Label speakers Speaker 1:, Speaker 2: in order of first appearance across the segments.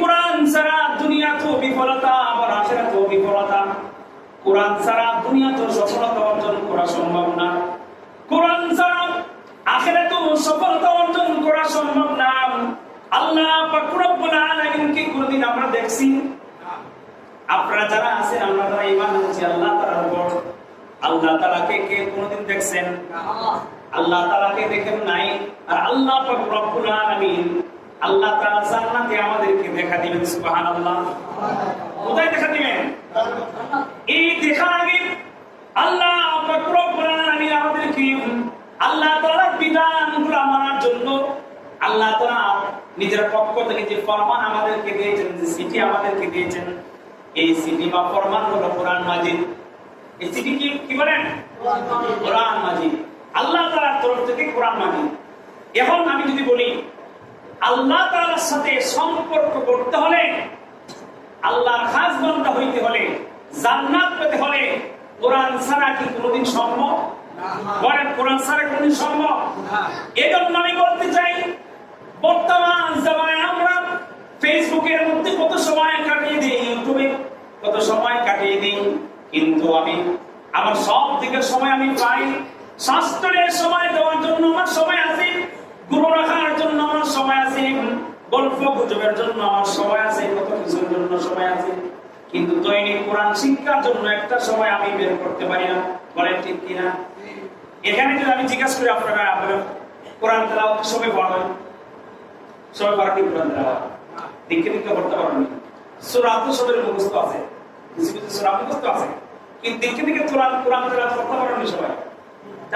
Speaker 1: কোরআন ছাড়া দুনিয়াতেও বিফলতা আবার আখিরাতেও বিফলতা। কোরআন ছাড়া দুনিয়াতেও সফলতা অর্জন করা সম্ভব না, কোরআন ছাড়া আখিরাতেও সফলতা অর্জন করা সম্ভব না। আল্লাহ পাক রব্বুল আলামিন কি কোনদিন আমরা দেখছি? আপনারা যারা আছেন, আমরা যারা ঈমান আনছি আল্লাহ তাআলার উপর, আল্লাহ তাআলাকে কে কোনদিন দেখছেন? আল্লাহ তাআলাকে দেখেন নাই। আর আল্লাহ পাক রব্বুল আলামিন আল্লাহ তাআলা জান্নাতে আমাদেরকে দেখা দিবেন। সুবহানাল্লাহ। কোথায় দেখা দিবেন? এই দেখার আগে আল্লাহ পাক রব্বুল আলামিন আমাদেরকে আল্লাহ তাআলার বিধানগুলো মানার জন্য আল্লাহ তাআলা নিজের পক্ষ থেকে যে ফরমান আমাদেরকে দিয়েছেন, যে চিঠি আমাদেরকে দিয়েছেন, এই চিঠি বা ফরমান হলো কোরআন মাজিদ। এই চিঠি কি বলেন? কোরআন মাজিদ। আল্লাহ তাআলার তরফ থেকে কোরআন মাজিদ। এখন আমি যদি বলি আল্লাহ তাআলার সাথে সম্পর্ক করতে হলে, আল্লাহর খাস বান্দা হইতে হলে, জান্নাত পেতে হলে কোরআন ছাড়া কি কোনোদিন সম্ভব? বলেন, কোরআন ছাড়া কোনোদিন সম্ভব? এজন্য আমি বলতে চাই, বর্তমান জামানায় আমরা ফেসবুকের মধ্যে কত সময় কাটিয়ে দিই, ইউটিউবে কত সময় কাটিয়ে দিই, কিন্তু আমি আমার সব দিকের সময় আমি পাই। শাস্ত্রের সময় দেওয়ার জন্য আমার সময় আছে, গুরু রাখার জন্য আমার সময় আছে, গল্প গুজবের জন্য আমার সময় আছে, কত কিছুর জন্য সময় আছে, কিন্তু দৈনিক কোরআন শিক্ষার জন্য একটা সময় আমি বের করতে পারি না। বলেন ঠিক কিনা? এখানে যদি আমি জিজ্ঞাসা করি আপনারা কোরআন তেলাওয়াত সবাই পড়েন? সবাই পারেন কোরআন তেলাওয়াত? দিকে দিকে করতে পারেন? সূরা তো সবার মুখস্থ আছে, কিছু কিছু সূরা মুখস্থ আছে, কিন্তু দিকে দিকে কোরআন তেলাওয়াত করতে পারেন না সবাই।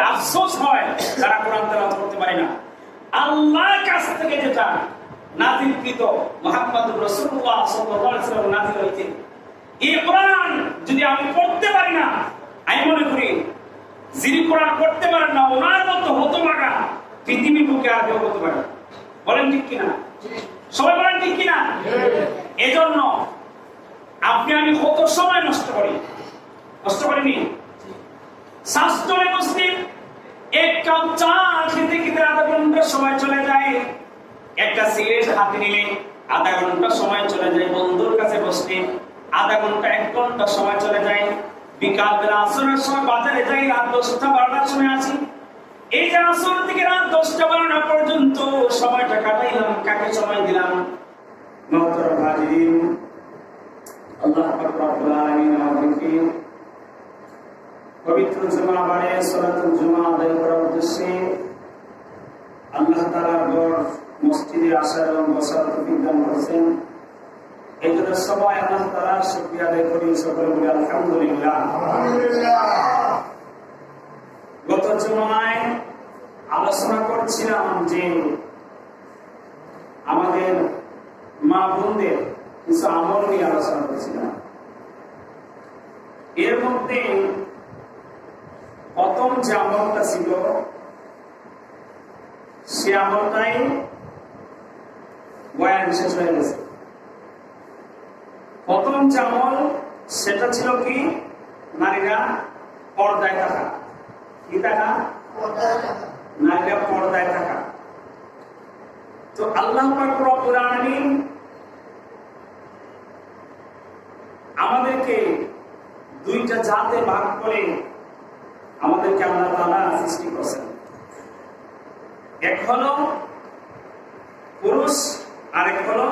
Speaker 1: আফসোস হয় যারা কোরআন তেলাওয়াত করতে পারে না। আল্লাহর কাছ থেকে যেটা নাযিলকৃত মুহাম্মদুর রাসূলুল্লাহ সাল্লাল্লাহু আলাইহি ওয়াসাল্লাম নাযিল হয়েছে, এই কোরআন যদি আমি পড়তে পারি না, আমি মনে করি যিনি কোরআন পড়তে পারেন না ওনার মতো হতভাগা পৃথিবীর বুকে আর কেউ হতে পারে। বলেন ঠিক কিনা? সবাই বলেন ঠিক কিনা? এজন্য আপনি আমি কত সময় নষ্ট করি, নষ্ট করিনি? শাস্ত্রে মুসলিম এক কাপ চা খেতে খেতে আধা ঘন্টা সময় চলে যায়, একটা সিগারেট হাতে নিলে আধা ঘন্টা সময় চলে যায়, বন্ধুর কাছে বসলে আধা ঘন্টা 1 ঘন্টা সময় চলে যায়, বিকাল বেলা আসরের সময় বাজারে যাই, রাত 10টা 12টার সময় আসি। এই যে আসর থেকে রাত 10টা 12টা পর্যন্ত সময়টা কাটাইলাম, কাকে সময় দিলাম? মুহতারাম হাজিরিন, আল্লাহ পাক রব্বুল আলামিন আমাদেরকে পবিত্র জুমাবারে সালাতুল জুমা আদায় করার উদ্দেশ্যে আল্লাহ তাআলার ঘর মসজিদে আসার এবং বসার তৌফিক দান করেছেন। এই জন্য সবাই আল্লাহ তাআলার শুকরিয়া আদায় করি, সকলে বলি আলহামদুলিল্লাহ। গত জুমায় আলোচনা করছিলাম যে আমাদের মা বোনদের কিছু আমল নিয়ে আলোচনা করছিলাম। এর মধ্যে প্রথম যে আমলটা ছিল সে আমলটাই বয়ান শেষ হয়ে গেছে। প্রথম যে আমল সেটা ছিল কি? নারীরা পর্দায় থাকা। কি থাকা? নারীরা পর্দায় থাকা। তো আল্লাহ পাক রব্বুল আলামিন আমাদেরকে দুইটা জাতে ভাগ করে আমাদেরকে আল্লাহ তাআলা সৃষ্টি করেছেন। এক হলো পুরুষ আর এক হলো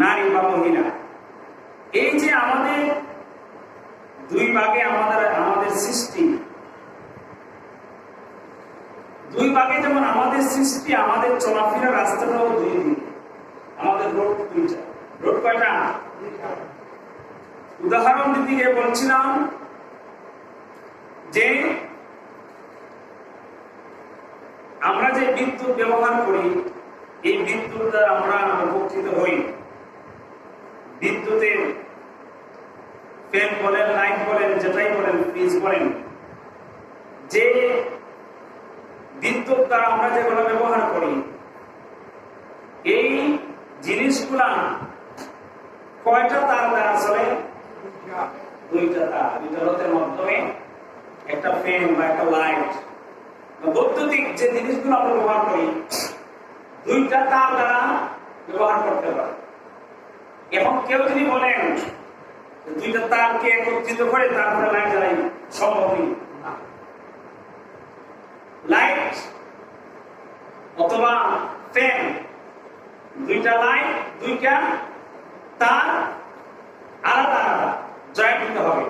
Speaker 1: নারী বা মহিলা। এই যে আমাদের দুই ভাগে আমাদের সৃষ্টি, দুই ভাগে যেমন আমাদের সৃষ্টি, আমাদের চলাফেরার রাস্তাটাও দুই দিকে, আমাদের রোড দুইটা। রোড কয়টা? উদাহরণ দিতে গিয়ে বলছিলাম যে আমরা যে বিদ্যুৎ ব্যবহার করি, এই বিদ্যুৎ দ্বারা আমরা উপকৃত হই। বিদ্যুতের ফ্যান বলেন, লাইট বলেন, যেটাই বলেন, ফ্রিজ বলেন, যে বিদ্যুৎ দ্বারা আমরা যেগুলো ব্যবহার করি, এই জিনিসগুলা কয়টা তার দ্বারা চলে? দুইটা তার। দুইটা রোধের মাধ্যমে একটা ফ্যান বা একটা লাইট, বৈদ্যুতিক যে জিনিসগুলো আমরা ব্যবহার করি, দুইটা তার দ্বারা ব্যবহার করতে পারি। এখন কেউ যদি বলেন দুইটা তারকে একত্রিত করে তারপরে লাইট জ্বালাই, সম্ভব নেই। লাইট অথবা ফ্যান, দুইটা লাইট, দুইটা তার আলাদা আলাদা জয়েন্ট দিতে হবে,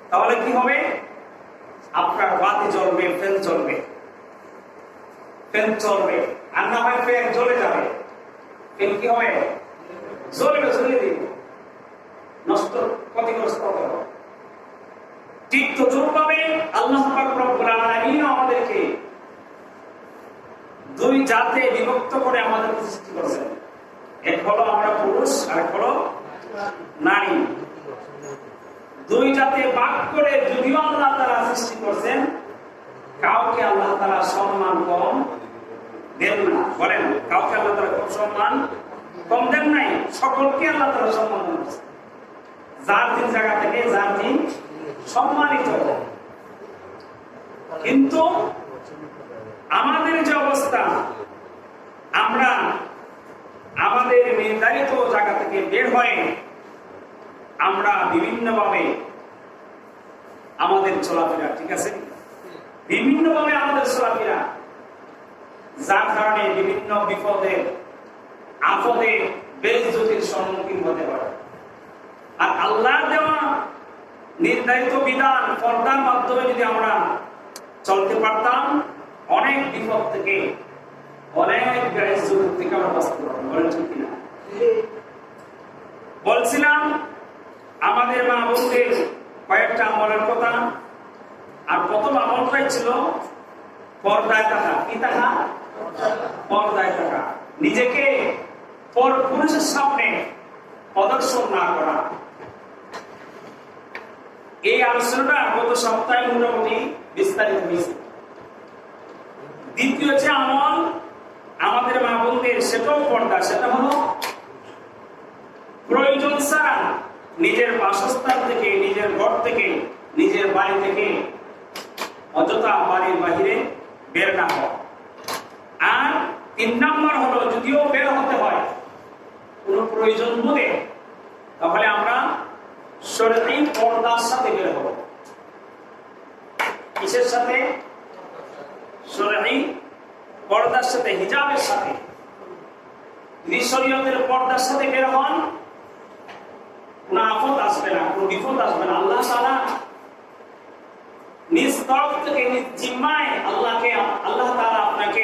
Speaker 1: তাহলে কি হবে? আপনার বাতি জ্বলবে, ফ্যান চলবে, ফ্যান চলবে। আর না হয় ফ্যান জ্বলে যাবে, ফ্যান কি হবে? জ্বলবে, জ্বলে দিবে, নষ্ট, ক্ষতিগ্রস্ত হবে। ঠিক তো জোরভাবে আল্লাহ পাক রব্বুল আলামিন আমাদেরকে দুই জাতে বিভক্ত করে আমাদের সৃষ্টি করেছেন। এক হলো আমরা পুরুষ, আর এক হলো নারী। দুই জাতে ভাগ করে যদিও আল্লাহ তাআলা সৃষ্টি করেছেন, কাউকে আল্লাহ তাআলা সম্মান কম দেন না। বলেন, কাউকে আল্লাহ তাআলা সম্মান কম দেন নাই, সকলকে আল্লাহ তাআলা সম্মান দিয়েছেন। যার দিন জায়গা থেকে যার দিন সম্মানিত। কিন্তু আমাদের যে অবস্থা, আমরা আমাদের নির্ধারিত জায়গা থেকে বের হয়ে আমরা বিভিন্নভাবে আমাদের চলাফেরা, ঠিক আছে, বিভিন্নভাবে আমাদের চলাফেরা, যার কারণে বিভিন্ন বিপদে আপদে বেইজ্জতির সম্মুখীন হতে পারে। আর আল্লাহর দেওয়া নির্ধারিত বিধান পর্দার মাধ্যমে যদি আমরা চলতে পারতাম, অনেক বিপদ থেকে, অনেক বেইজ্জতি থেকে আমরা বাঁচতে পারতাম। বলেন ঠিক কিনা? বলছিলাম আমাদের মা বোনদের কয়েকটা আমলের কথা। আর প্রথম আমলটাই ছিল পর্দায় থাকা। কি থাকা? পর্দায় থাকা, নিজেকে পর পুরুষের সামনে প্রদর্শন না করা। এই আলোচনাটা গত সপ্তাহে মোটামুটি বিস্তারিত হয়েছে। দ্বিতীয় যে আমল আমাদের মা বোনদের, সেটাও পর্দা। সেটা হলো প্রয়োজন ছাড়া নিজের বাসস্থান থেকে, নিজের ঘর থেকে, নিজের বাড়ি থেকে অযথা বাড়ির বাহিরে বের না হওয়া। আর 3 নম্বর হলো, যদিও বের হতে হয় কোনো প্রয়োজন বোধে, তাহলে আমরা শরীয়ী পর্দার সাথে বের হব। কিসের সাথে? শরীয়ী পর্দার সাথে, হিজাবের সাথে। যদি শরীয়তের পর্দার সাথে বের হন, কোনো আপদ আসবে না, কোনো বিপদ আসবে না। আল্লাহ তাআলা নিজ তরফ থেকে, নিজ জিম্মায় আল্লাহ তাআলা আপনাকে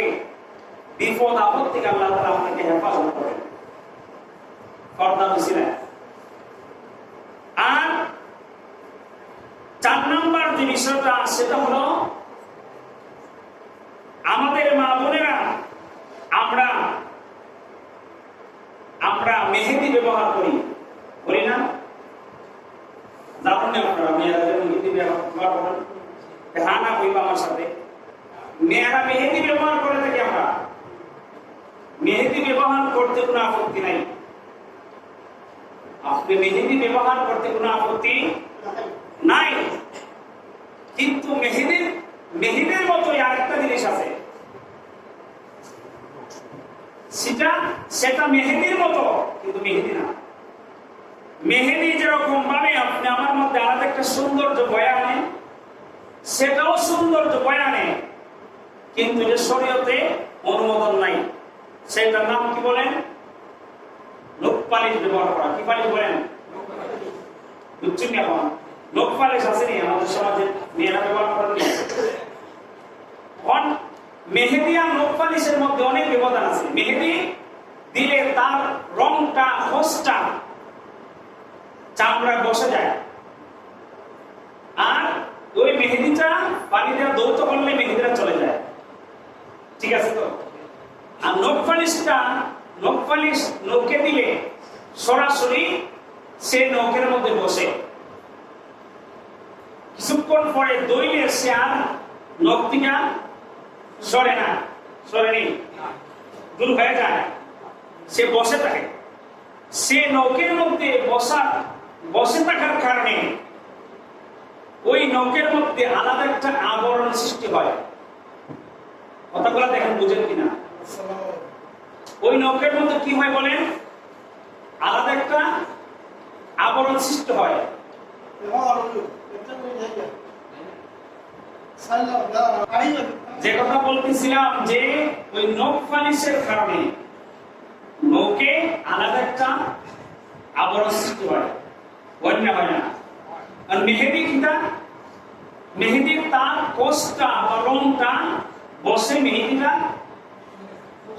Speaker 1: বিপদ আপদ থেকে আল্লাহ তাআলা আপনাকে হেফাজত করেন পর্দা উসিলা। আর 4 নম্বর যে বিষয়টা, সেটা হলো আমাদের মা বোনেরা, আমরা মেহেদি ব্যবহার করি না? জানেন না আপনারা মেয়েরা মেহেদি ব্যবহার করেন? হ্যাঁ না কইবা আমার সাথে? মেয়েরা মেহেদি ব্যবহার করে থাকি আমরা। মেহেদি ব্যবহার করতে কোনো আপত্তি নাই। আপনি মেহেদি ব্যবহার করতে কোনো আপত্তি নাই, কিন্তু মেহেদির মতোই আরেকটা জিনিস আছে, সেটা মেহেদির মতো কিন্তু মেহেদি না। মেহেদি যেরকম ভাবে আপনি আমার মধ্যে আলাদা একটা সৌন্দর্য বয়ে আনে, সেটাও সৌন্দর্য বয়ে আনে, কিন্তু যে শরীয়তে অনুমোদন নাই। সেটার নাম কি বলেন? লোক পালিশ ব্যবহার করা। কি পালিশ বলেন? বুঝছেন এখন? লোক পালিশ আসেনি আমাদের সমাজে, মেয়েরা ব্যবহার করেন। মেহেদি আর লোক পালিশের মধ্যে অনেক ব্যবধান আছে। মেহেদি দিলে তার রংটা, খোঁজটা চামড়া বসে যায়, আর ওই মেহেদিটা পানি দিয়ে দৌত করলে মেহেদিটা চলে যায়, ঠিক আছে তো? আর নখ পালিশ নখে দিলে সরাসরি সে নখের মধ্যে বসে, কিছুক্ষণ পরে দইলে সে আর নখ থেকে সরেনি, দূর হয়ে যায়, সে বসে থাকে। সে নখের মধ্যে বসে থাকার কারণে ওই নখের মধ্যে আলাদা একটা আবরণ সৃষ্টি হয়। কথাগুলো দেখেন, বুঝেন কিনা? ওই নখের মধ্যে কি হয় বলেন? আলাদা একটা আবরণ সৃষ্টি হয়। যে কথা বলতেছিলাম যে ওই নখ পালিশের কারণে নখে আলাদা একটা আবরণ সৃষ্টি হয়, অন্য হয় না। আর মেহেদি কিটা, মেহেদির তার কোষটা বা রংটা বসে মেহেদিটা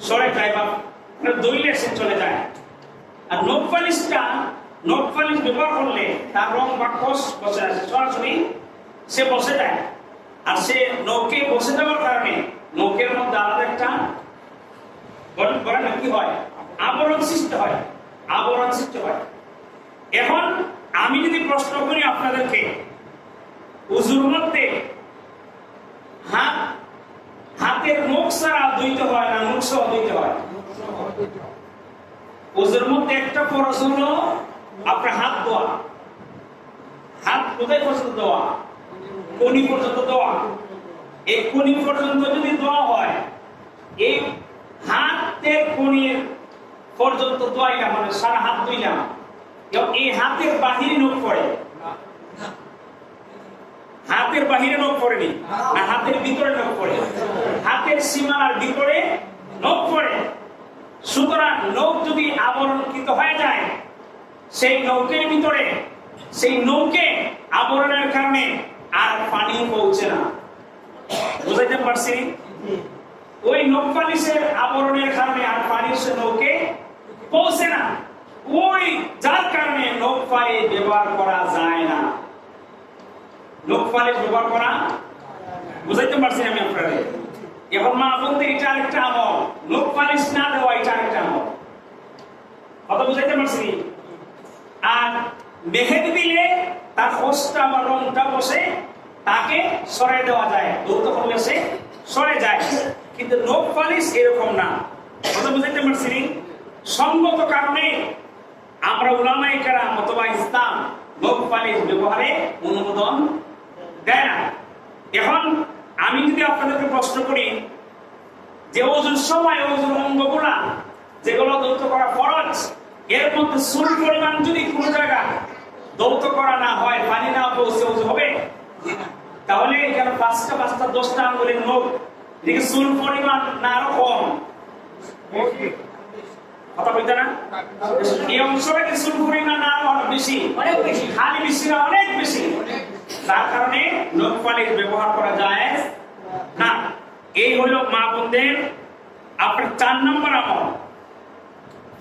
Speaker 1: সরে যায় বা দইলে সে চলে যায়। আর নখ পালিশটা, নখ পালিশ ব্যবহার করলে তার রং বা কোষ বসে আসে, সরাসরি সে বসে যায়। আর সে নখে বসে যাওয়ার কারণে নখের মধ্যে আলাদা একটা কি হয়, আবরণ সৃষ্টি হয়, আবরণ সৃষ্টি হয়। এখন আমি যদি প্রশ্ন করি আপনাদেরকে, উজুর মধ্যে হাতের নখ ছাড়া ধুইতে হয় না নখ সহ ধুইতে হয়? উজুর মধ্যে একটা ফরজ হলো আপনার হাত ধোয়া। হাত কোথায় পর্যন্ত ধোয়া? কনি পর্যন্ত ধোয়া। এই কনি পর্যন্ত যদি ধোয়া হয়, এই হাতের কনির পর্যন্ত ধোয়াইলাম মানে সারা হাত ধুইলাম, এই হাতের বাহিরে নখ পড়ে, হাতের বাহিরে নখ পড়েনি, আর হাতের ভিতরে নখ পড়ে, হাতের সীমানার ভিতরে নখ পড়ে। সুতরাং নখ যদি আবরণকৃত হয়ে যায়, সেই নখের ভিতরে, সেই নখে আবরণের কারণে আর পানি পৌঁছে না। বুঝাইতে পারছি? ওই নখ পালিশের আবরণের কারণে আর পানি সে নখে পৌঁছে না, ওই যার কারণে নখ পালিশ ব্যবহার করা যায় না। নখ পালিশ ব্যবহার করা, বুঝাইতে পারছি আমি আপনাদের? এখন মা বলতে এটা আরেকটা আমল, নখ পালিশ না দেওয়া এটা আরেকটা আমল। কথা বুঝাইতে পারছি? আর মেহেদি দিলে তার হোসটা বা রংটা বসে তাকে সরে দেওয়া যায়, দৌত করলে সে সরে যায়। কিন্তু নখ পালিশ এরকম না। কথা বুঝাইতে পারছি? সঙ্গত কারণে আমরা উলামায়ে কেরাম অথবা ইসলাম নখ পালিশ ব্যবহারে অনুমোদন দেয় না। এখন আমি যদি আপনাদেরকে প্রশ্ন করি যে ওজুর সময় ওজুর অঙ্গগুলা যেগুলো দৌত করা ফরজ, এর মধ্যে চুল পরিমাণ যদি কোনো জায়গা দৌত করা না হয়, পানি না পৌঁছে ওজু হবে? তাহলে এখানে 5টা 10টা আঙ্গুলের নখ, এদিকে চুল পরিমাণ না আরো কম? কথা বলতে না? এই অংশটা কি চুল পরিমাণ না আরো বেশি? অনেক বেশি। খালি বেশি না, অনেক বেশি। তার কারণে নখ পালিশ ব্যবহার করা যায় না। এই হলো মা বোনদের আপনার 4 নম্বর আমল।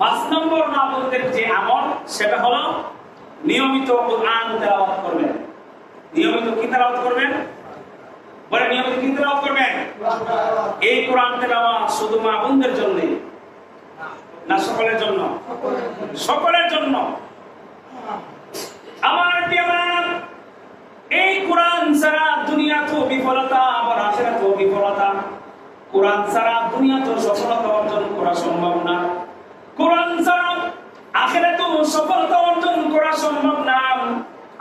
Speaker 1: 5 নম্বর মা বোনদের যে আমল, সেটা হলো নিয়মিত কোরআন তেলাওয়াত করবেন। নিয়মিত কি তেলাওয়াত করবেন? বলে নিয়মিত কি তেলাওয়াত করবেন? এই কোরআন তেলাওয়াত শুধু মা বোনদের জন্য না সকলের জন্য? সকলের জন্য। আমার প্রিয়মান, এই কোরআন ছাড়া দুনিয়াতেও বিফলতা, আবার আখিরাতেও বিফলতা। কোরআন ছাড়া দুনিয়াতেও সফলতা অর্জন করা সম্ভব না, কোরআন ছাড়া আখিরাতেও সফলতা অর্জন করা সম্ভব না।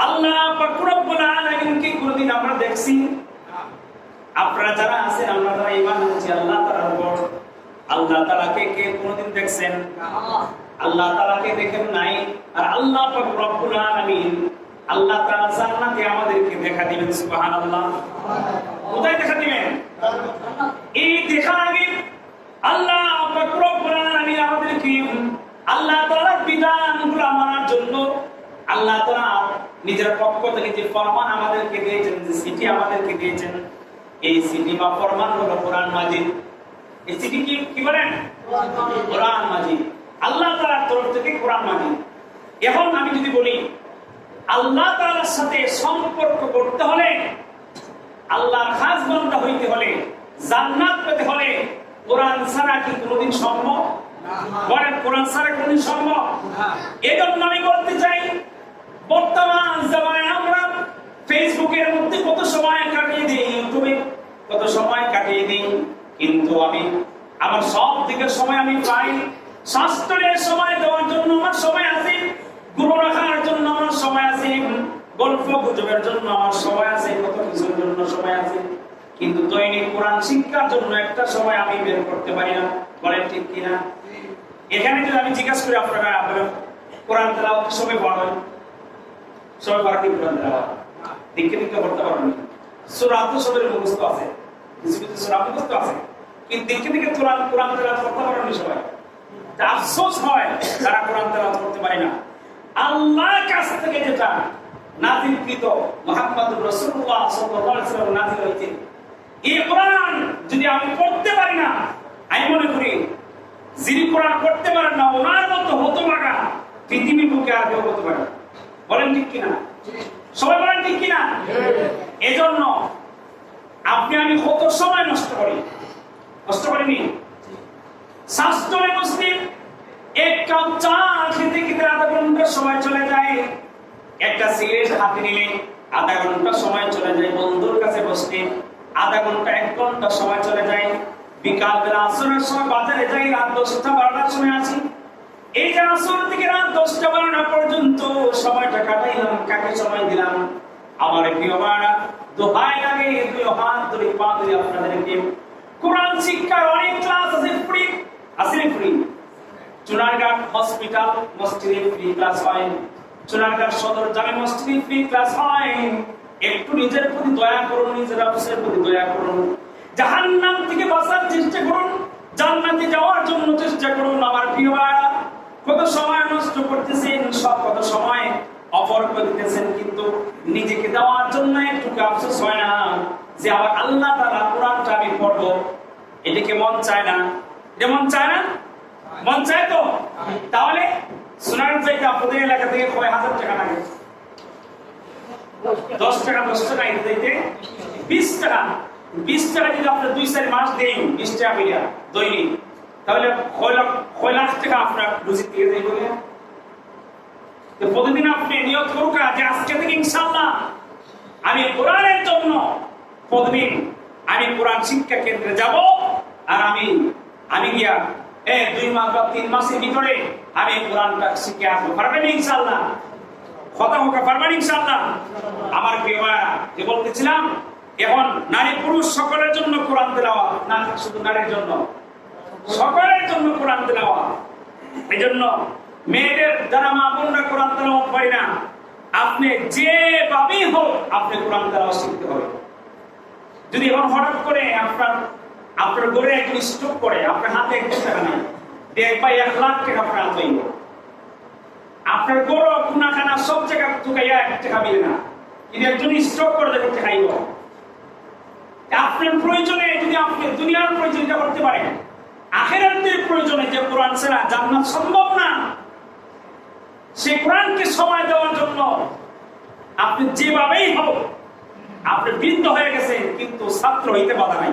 Speaker 1: আল্লাহ পাক রব্বুল আলামিনকে কোনদিন আমরা দেখছি? আপনারা যারা আছেন, আমরা যারা ঈমান আনছি আল্লাহ তাআলার উপর, আল্লাহ তাআলাকে কে কোনদিন দেখছেন? আল্লাহ তাআলাকে দেখেন নাই। আর আল্লাহ পাক রব্বুল আলামিন, আল্লাহ তাআলা জান্নাতে আমাদেরকে দেখা দিবেন। সুবহানাল্লাহ। কোথায় দেখা দিবেন? এই দেখার আগে আল্লাহ পাক রব্বুল আলামিন আমাদেরকে আল্লাহ তাআলার বিধানগুলো মানার জন্য আল্লাহ তাআলা নিজের পক্ষ থেকে যে ফরমান আমাদেরকে দিয়েছেন, যে চিঠি আমাদেরকে দিয়েছেন, এই চিঠি বা ফরমান হলো কোরআন মাজিদ। এই চিঠি কি বলেন? কোরআন মাজিদ। আল্লাহ তাআলার তরফ থেকে কোরআন মাজিদ। এখন আমি যদি বলি আল্লাহ তাআলার সাথে সম্পর্ক করতে হলে, আল্লাহর খাস বান্দা হইতে হলে, জান্নাত পেতে হলে কোরআন ছাড়া কি কোনোদিন সম্ভব? বলেন, কোরআন ছাড়া কোনোদিন সম্ভব? এজন্য আমি বলতে চাই, বর্তমান জামানায় আমরা ফেসবুকের মধ্যে কত সময় কাটিয়ে দিই, ইউটিউবে কত সময় কাটিয়ে দিই, কিন্তু আমি আমার সব দিকের সময় আমি পাই। শাস্ত্রের সময় দেওয়ার জন্য আমার সময় আছে, গুরু রাখার জন্য আমার সময় আছে, গল্প গুজবের জন্য আমার সময় আছে, কত কিছুর জন্য সময় আছে, কিন্তু দৈনিক কোরআন শিক্ষার জন্য একটা সময় আমি বের করতে পারি না। বলেন ঠিক কিনা? এখানে যদি আমি জিজ্ঞাসা করি আপনারা কোরআন তেলাওয়াত সময় পড়েন, সবাই পারা কি কোরআন তেলাওয়াত দেখে দেখে করতে পারবেন না। সূরা তো সবের মুখস্থ আছে, কিছু কিছু সূরা মুখস্থ আছে, কিন্তু দেখে দেখে কোরআন তেলাওয়াত করতে পারবেন না সবাই। আফসোস হয় যারা কোরআন তেলাওয়াত করতে পারে না। আল্লাহর কাছ থেকে যেটা নাযিলকৃত মুহাম্মদুর রাসূলুল্লাহ সাল্লাল্লাহু আলাইহি ওয়াসাল্লাম নাযিল হয়েছে, এই কোরআন যদি আমি পড়তে পারি না, আমি মনে করি যিনি কোরআন পড়তে পারেন না ওনার মতো হতভাগা পৃথিবীর বুকে আর কেউ হতে পারে। বলেন ঠিক কিনা? সবাই বলেন ঠিক কিনা? এজন্য আপনি আমি কত সময় নষ্ট করি, নষ্ট করিনি? শাস্ত্রে মুসলিম এক কাপ চা খেতে খেতে আধা ঘন্টা সময় চলে যায়, একটা সিগারেট হাতে নিলে আধা ঘন্টা সময় চলে যায়, বন্ধুর কাছে বসলে আধা ঘন্টা 1 ঘন্টা সময় চলে যায়, বিকাল বেলা আসরের সময় বাজারে যাই, রাত 10টা 12টার সময় আসি। এই যে আসর থেকে রাত 10টা 12টা পর্যন্ত সময়টা কাটাইলাম, কাকে সময় দিলাম? আমার প্রিয় ভাইরা, দোহাই লাগে দুই হাত ধরে পা ধরে আপনাদেরকে কোরআন শিক্ষার অনেক ক্লাস আছে, ফ্রি আছে, ফ্রি। চুনারঘাট হসপিটাল মসজিদে ফ্রি ক্লাস হয়, চুনারঘাট সদর জামে মসজিদে ফ্রি ক্লাস হয়। একটু নিজের প্রতি দয়া করুন, নিজের অফিসের প্রতি দয়া করুন, জাহান্নাম থেকে বাঁচার চেষ্টা করুন, জান্নাতে যাওয়ার জন্য চেষ্টা করুন। আমার প্রিয় ভাইরা, কত সময় নষ্ট করতেছেন, সব কত সময় অপর করে দিতেছেন, কিন্তু নিজেকে দেওয়ার জন্য একটু আফসোস হয় না যে আবার আল্লাহ তাআলা কোরআনটা আমি পড়বো? এটাকে মন চায় না? যেমন চায় না? মন চায় তো? তাহলে সোনার চাইতে আপনাদের এলাকা থেকে কয় হাজার টাকা লাগে? 10 টাকা 10 টাকা এটা দিতে 20 টাকা, 20 টাকা যদি আপনি 2-4 মাস দেন 20 টাকা মিলিয়া দৈনিক, তাহলে কয় লাখ টাকা আপনার রুজি দিয়ে দেয় বলে। তো প্রতিদিন আপনি নিয়ত করুন যে আজকে থেকে ইনশাআল্লাহ আমি কোরআনের জন্য প্রতিদিন আমি কোরআন শিক্ষা কেন্দ্রে যাব, আর আমি গিয়া 2 মাস বা 3 মাসের ভিতরে আমি কোরআনটা শিখে আসবো। পারবেন ইনশাআল্লাহ? কথা হোক, পারবেন ইনশাআল্লাহ? আমার প্রিয় ভাইরা, যে বলতেছিলাম, এখন নারী পুরুষ সকলের জন্য কোরআন তেলাওয়াত না, শুধু নারীর জন্য? সকলের জন্য কোরআন তেলাওয়াত। এইজন্য মেয়েদের যারা মা বোনরা কোরআন তেলাওয়াত পারে না, আপনি যেভাবেই হোক আপনি কোরআন তেলাওয়াত শিখতে হবে। যদি এখন হঠাৎ করে আপনার ঘরে একজন স্ট্রোক করে, আপনার হাতে 1 টাকা নাই, দেখবাই 1 লাখ টাকা আপনার হাতে হইল, আপনার গরু কুনাখানা সব জায়গা ঢুকাইয়া 1 টাকা মিলে না, কিন্তু একজন স্ট্রোক করে দেখতে খাইব। আপনার প্রয়োজনে যদি আপনি দুনিয়ার প্রয়োজনীয়তা করতে পারেন, আখিরাতের প্রয়োজনে যে কোরআন ছাড়া জান্নাত সম্ভব না, সেই কোরআনকে সময় দেওয়ার জন্য আপনি যেভাবেই হোক, আপনি বৃদ্ধ হয়ে গেছেন কিন্তু ছাত্র হইতে বাধা নাই।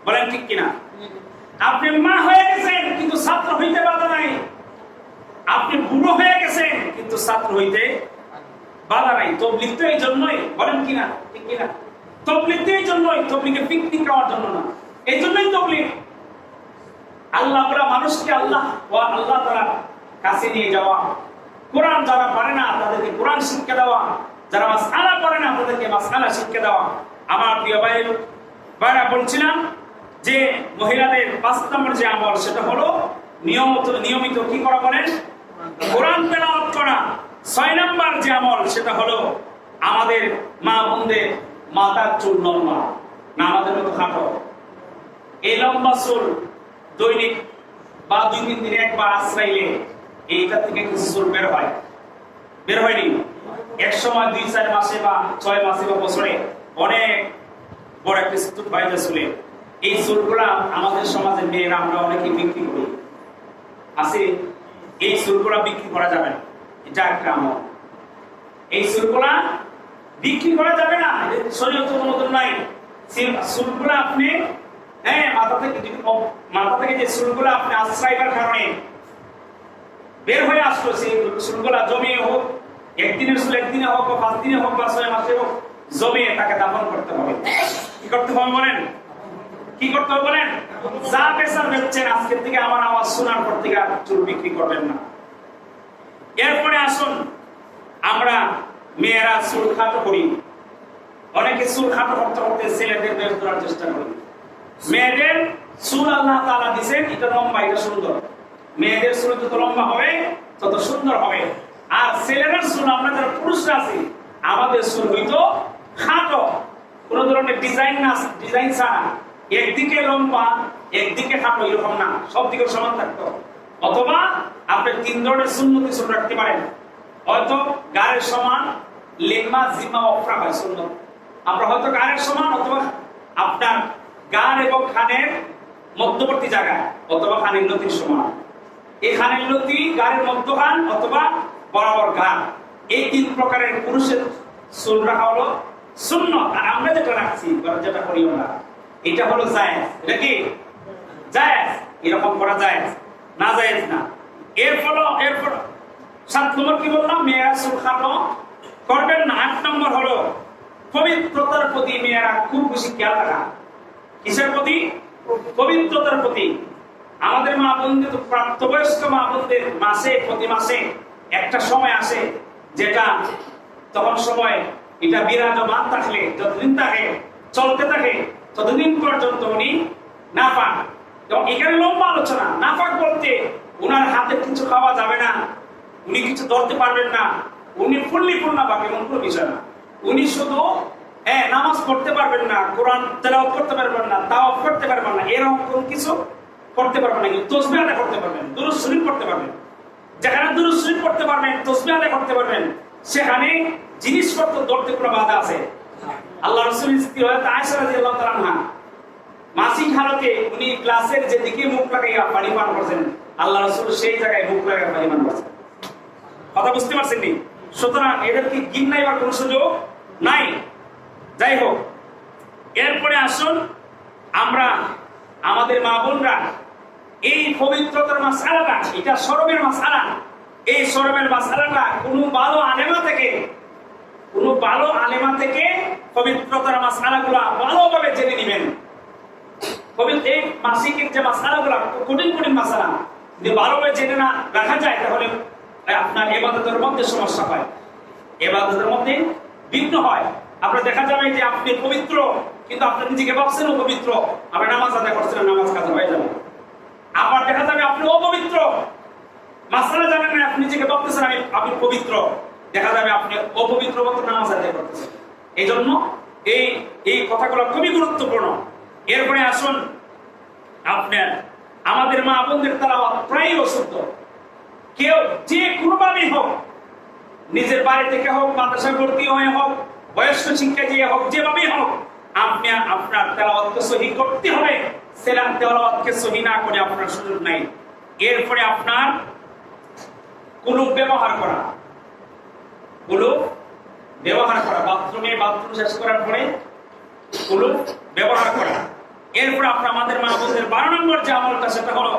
Speaker 1: বলেন ঠিক কিনা? আপনি মা হয়ে গেছেন কিন্তু ছাত্র হইতে বাধা নাই, আপনি বুড়ো হয়ে গেছেন কিন্তু ছাত্র হইতে বাধা নাই। তবলিগ তো এই জন্যই, বলেন কিনা? ঠিক কিনা? তবলিগ তো এই জন্যই, তবলিগে পিকনিক খাওয়ার জন্য না, এই জন্যই তবলিগ। আল্লাহ বলা মানুষকে আল্লাহ তাআলার কাছে নিয়ে যাওয়া, কোরআন যারা পারে না তাদেরকে কোরআন শিক্ষা দেওয়া, যারা মাসআলা পারে না তাদেরকে মাসআলা শিক্ষা দেওয়া। আমার প্রিয় ভাইরা, বলছিলাম যে মহিলাদের 5 নম্বর যে আমল, সেটা হলো নিয়মিত কি করা? বলেন, কোরআন তেলাওয়াত করা। 6 নম্বর যে আমল, সেটা হলো আমাদের মা বোনদের মাথার চুল লম্বা না, আমাদের মতো খাটো। এই লম্বা চুল দৈনিক বা 2-3 দিনে একবার আশ্রাইলে এইটা থেকে কিছু চুল বের হয়নি। এক সময় 2-4 মাসে বা 6 মাসে বা বছরে অনেক বড় একটা স্তূপ বাইরে চুলে। এই চুলগুলা আমাদের সমাজের মেয়েরা আমরা অনেকে বিক্রি করি, আছে। এই চুলগুলা বিক্রি করা যাবে না, এটা একটা আমল। এই চুলগুলা বিক্রি করা যাবে না, শরীয়ত অনুমোদন নাই। চুলগুলা আপনি মাথা থেকে যে চুলগুলা আপনি আশ্রয়বার কারণে বের হয়ে আসলো, সেই চুলগুলা জমিয়ে হোক, 1 দিনের চুল 1 দিনে হোক, 5 দিনে হোক বা 6 মাসে হোক, জমিয়ে তাকে দাফন করতে হবে। কি করতে হবে বলেন? কি করতে হবে বলেন? যা পেশার বেচছেন, আজকের থেকে আমার আওয়াজ শোনার পর থেকে চুল বিক্রি করবেন না। এরপরে আসুন, আমরা মেয়েরা চুল খাটো করি, অনেকে চুল খাটো করতে করতে ছেলেদের বেশ ধরার চেষ্টা করি। মেয়েদের চুল আল্লাহ তাআলা দিয়েছেন, এটা লম্বা, এটা সুন্দর। মেয়েদের চুল যত লম্বা হবে তত সুন্দর হবে। আর ছেলেরা চুল, আমরা যারা পুরুষরা আছি, আমাদের চুল হইতো খাটো, কোন ধরনের ডিজাইন না, ডিজাইন ছাড়া, একদিকে লম্বা একদিকে খাটো, এরকম না, সব দিকে সমান থাকতো। অথবা আপনি 3 ধরনের সুন্নতি চুল রাখতে পারেন, হয়তো গায়ের সমান, লেম্মা জিম্মা অফরা হয় সুন্নত। আমরা হয়তো গায়ের সমান, অথবা আপনার গান এবং খানের মধ্যবর্তী জায়গায়, অথবা খানের নতির সমান। এই খানের নতি গানের মধ্যখান অথবা বরাবর গান, এই 3 প্রকারের পুরুষের চুল রাখা হলো সুন্নত। আর আমরা যেটা রাখছি, যেটা করি আমরা, এটা হলো জায়েজ। এটা কি জায়েজ? এরকম করা জায়েজ, না জায়েজ না। এরপর 7 নম্বর কি বললাম, মেয়েরা চুল খাটো করবেন না। 8 নম্বর হলো পবিত্রতার প্রতি মেয়েরা খুব বেশি খেয়াল রাখা। কিসের প্রতি? পবিত্রতার প্রতি। আমাদের মা বোনদের, প্রাপ্তবয়স্ক মা বোনদের প্রতি মাসে একটা সময় আসে, যেটা তখন সময় এটা বিরাজমান থাকলে, যতদিন থাকে, চলতে থাকে, ততদিন পর্যন্ত উনি নাপাক। এবং এখানে লম্বা আলোচনা। নাপাক বলতে উনার হাতে কিছু খাওয়া যাবে না, উনি কিছু ধরতে পারবেন না, উনি ফুল্লি পূর্ণ নাপাক, এমন কোনো বিষয় না। উনি শুধু নামাজ পড়তে পারবেন না, কোরআন তেলাওয়াত করতে পারবেন না, তাওয়াফ করতে পারবেন না, এরকম কোন কিছু করতে পারবেন না, কিন্তু তাসবিহ আদায় করতে পারবেন, দুরূদ শরীফ পড়তে পারবেন। যেখানে দুরূদ শরীফ পড়তে পারবেন, তাসবিহ আদায় করতে পারবেন, সেখানে জিনিসপত্র ধরতে কোনো বাধা আছে? আল্লাহ রাসূলের স্ত্রী হযরত আয়েশা রাদিয়াল্লাহু তাআলা আনহা মাসিক হালতে উনি গ্লাসের যেদিকে মুখ লাগাইয়া পানি পান করছেন, আল্লাহ রাসূল সেই জায়গায় মুখ লাগাইয়া পানি পান করছেন। কথা বুঝতে পারছেন নি? সুতরাং এদেরকে ঘৃণাইবার কোনো সুযোগ নাই। যাই হোক, এরপরে আসুন আমরা আমাদের মা বোনরা এই পবিত্রতার মাসআলাটা, এটা শরমের মাসআলা, এই শরমের মাসআলাটা কোনো ভালো আলেমা থেকে পবিত্রতার মাসআলাগুলো ভালোভাবে জেনে নেবেন। এই মাসিকের যে মাসআলাগুলো কঠিন মাসআলা, যদি ভালোভাবে জেনে না রাখা যায়, তাহলে আপনার ইবাদতের মধ্যে সমস্যা হয়, ইবাদতের মধ্যে বিঘ্ন হয়। আপনার দেখা যাবে যে আপনি পবিত্র, কিন্তু আপনি নিজেকে ভাবছেন অপবিত্র, আপনি নামাজ আদায় করছেন, নামাজ কাজা হয়ে যাবে। আবার দেখা যাবে আপনি অপবিত্র, মাসআলা জানেন না, আপনি নিজেকে ভাবতেছেন আমি পবিত্র, দেখা যাবে আপনি অপবিত্র মতো নামাজ আদায় করতেছেন। এই জন্য এই কথাগুলো খুবই গুরুত্বপূর্ণ। এরপরে আসুন আপনার আমাদের মা বোনদের তেলাওয়াত প্রায় অশুদ্ধ। কেউ যে কোনোভাবেই হোক, নিজের বাড়ি থেকে হোক, মাদ্রাসায় ভর্তি হয়ে হোক, বয়স্ক শিক্ষা দিয়ে হোক, যেভাবেই হোক, আপনি আপনার তেলাওয়াতকে সহি করতে হবে। সেলাম তেলাওয়াতকে সহি না করে আপনার সুযোগ নাই। এরপরে আপনার কুলুপ ব্যবহার করা, বাথরুম শেষ করার পরে কুলুপ ব্যবহার করা। এরপর আপনার আমাদের মা বোনদের 12 নম্বর যে আমলটা, সেটা হলো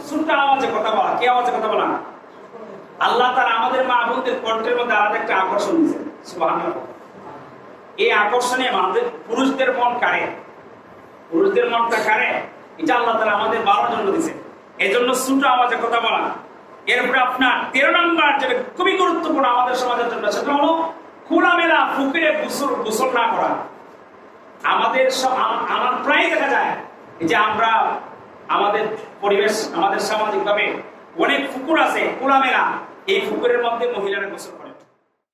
Speaker 1: ছোট আওয়াজে কথা বলা। কি আওয়াজে কথা বলা? আল্লাহ তাআলা আমাদের মা বোনদের কণ্ঠের মধ্যে আলাদা একটা আকর্ষণ দিয়েছেন, সুবহানাল্লাহ। এই আকর্ষণে আমাদের পুরুষদের মন কাড়ে, পুরুষদের মনটা কাড়ে, এটা আল্লাহ তাআলা আমাদের 12 জন্য দিয়েছেন। এই জন্য ছোট আওয়াজে কথা বলা। এরপরে আপনার 13 নম্বর যেটা খুবই গুরুত্বপূর্ণ আমাদের সমাজের জন্য, সেটা হলো খোলামেলা পুকুরে গোসল না করা। আমার প্রায় দেখা যায় যে আমরা আমাদের পরিবেশ, আমাদের সামাজিক ভাবে অনেক পুকুর আছে খোলামেলা, এই পুকুরের মধ্যে মহিলারা গোসল